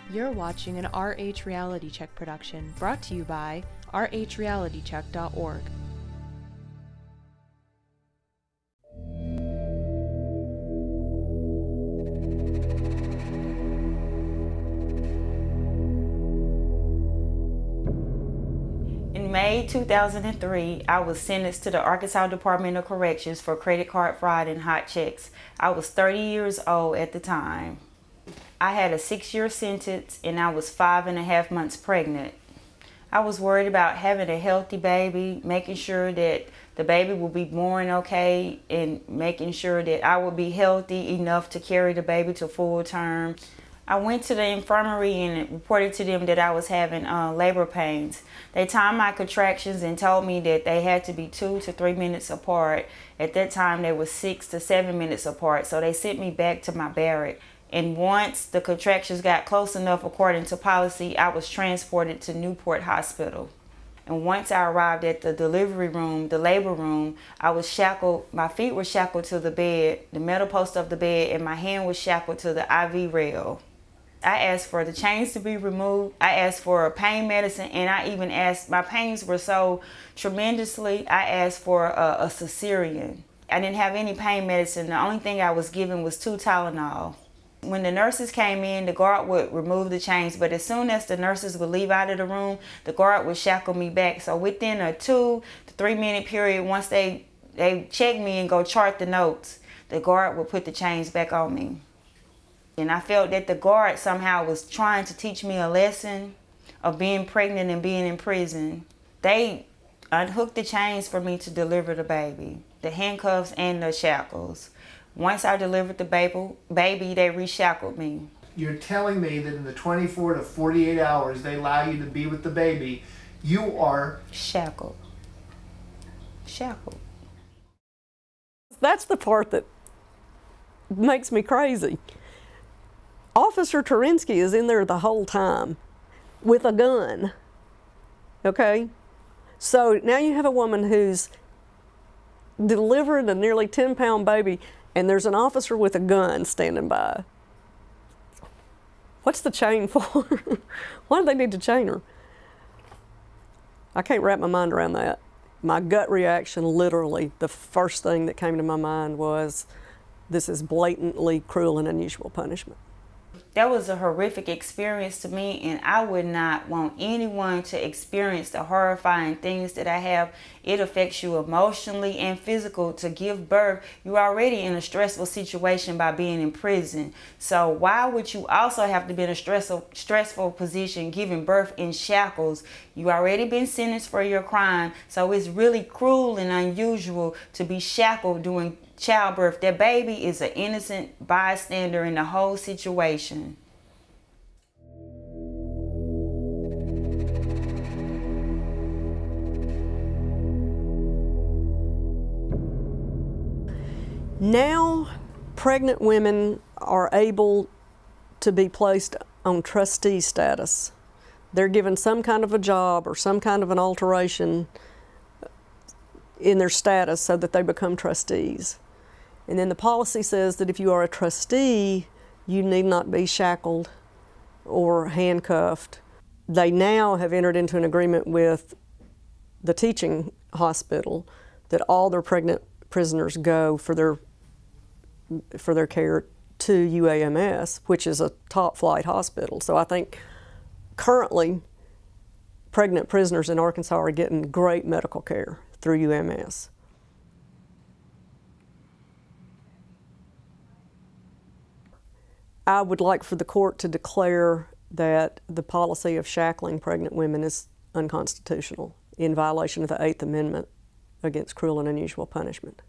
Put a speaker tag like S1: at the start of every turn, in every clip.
S1: You're watching an RH Reality Check production brought to you by rhrealitycheck.org.
S2: In May 2003, I was sentenced to the Arkansas Department of Corrections for credit card fraud and hot checks. I was 30 years old at the time. I had a 6-year sentence and I was 5.5 months pregnant. I was worried about having a healthy baby, making sure that the baby will be born okay, and making sure that I would be healthy enough to carry the baby to full term. I went to the infirmary and reported to them that I was having labor pains. They timed my contractions and told me that they had to be 2 to 3 minutes apart. At that time, they were 6 to 7 minutes apart, so they sent me back to my barrack. And once the contractions got close enough according to policy, I was transported to Newport Hospital. And once I arrived at the delivery room, the labor room, I was shackled. My feet were shackled to the bed, the metal post of the bed, and my hand was shackled to the IV rail. I asked for the chains to be removed. I asked for pain medicine, and I even asked, my pains were so tremendously, I asked for a cesarean. I didn't have any pain medicine. The only thing I was given was 2 Tylenol. When the nurses came in, the guard would remove the chains, but as soon as the nurses would leave out of the room, the guard would shackle me back. So within a 2 to 3 minute period, once they check me and go chart the notes, the guard would put the chains back on me. And I felt that the guard somehow was trying to teach me a lesson of being pregnant and being in prison. They unhooked the chains for me to deliver the baby, the handcuffs and the shackles. Once I delivered the baby, they reshackled me.
S3: You're telling me that in the 24 to 48 hours they allow you to be with the baby, you are
S2: shackled. Shackled.
S4: That's the part that makes me crazy. Officer Terinsky is in there the whole time with a gun, okay? So now you have a woman who's delivering a nearly 10-pound baby, and there's an officer with a gun standing by. What's the chain for? Why do they need to chain her? I can't wrap my mind around that. My gut reaction, literally, the first thing that came to my mind was, this is blatantly cruel and unusual punishment.
S2: That was a horrific experience to me, and I would not want anyone to experience the horrifying things that I have. It affects you emotionally and physically. To give birth, you're already in a stressful situation by being in prison. So why would you also have to be in a stressful position giving birth in shackles? You already been sentenced for your crime, so it's really cruel and unusual to be shackled during childbirth. That baby is an innocent bystander in the whole situation.
S4: Now, pregnant women are able to be placed on trustee status. They're given some kind of a job or some kind of an alteration in their status so that they become trustees. And then the policy says that if you are a trustee, you need not be shackled or handcuffed. They now have entered into an agreement with the teaching hospital that all their pregnant prisoners go for their care to UAMS, which is a top flight hospital. So I think currently pregnant prisoners in Arkansas are getting great medical care through UMS. I would like for the court to declare that the policy of shackling pregnant women is unconstitutional in violation of the 8th Amendment against cruel and unusual punishment.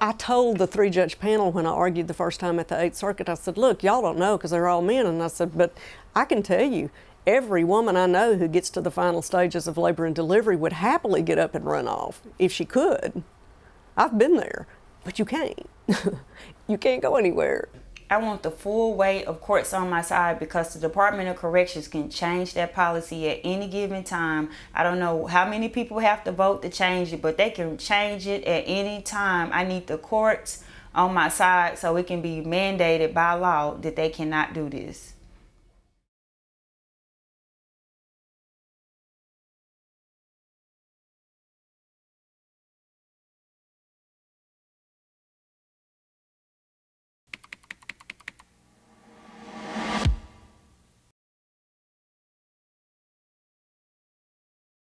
S4: I told the 3-judge panel when I argued the first time at the 8th Circuit, I said, look, y'all don't know because they're all men. And I said, but I can tell you, every woman I know who gets to the final stages of labor and delivery would happily get up and run off if she could. I've been there, but you can't. You can't go anywhere.
S2: I want the full weight of courts on my side because the Department of Corrections can change that policy at any given time. I don't know how many people have to vote to change it, but they can change it at any time. I need the courts on my side so it can be mandated by law that they cannot do this.